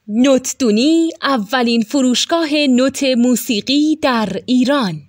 نوتدونی اولین فروشگاه نوت موسیقی در ایران.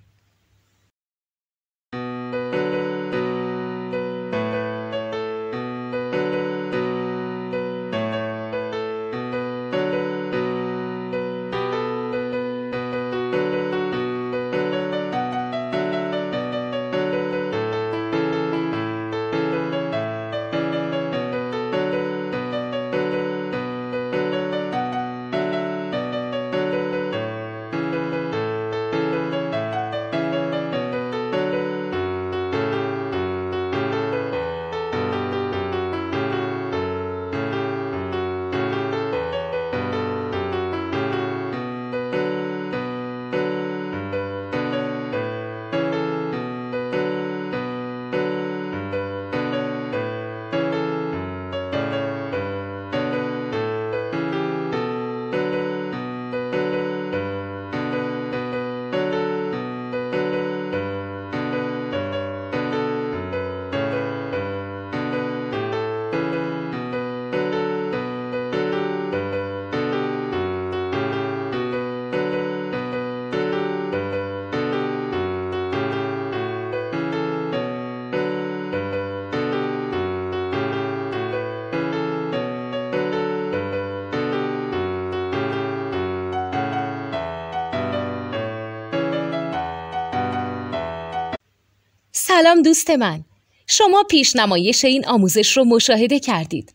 سلام دوست من، شما پیشنمایش این آموزش رو مشاهده کردید.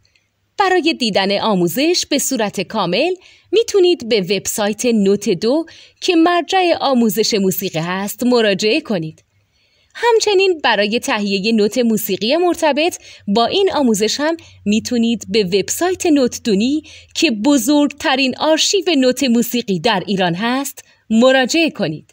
برای دیدن آموزش به صورت کامل میتونید به وبسایت نوت 2 که مرجع آموزش موسیقی هست مراجعه کنید. همچنین برای تهیه نوت موسیقی مرتبط با این آموزش هم میتونید به وبسایت نوتدونی که بزرگترین آرشیو نوت موسیقی در ایران هست مراجعه کنید.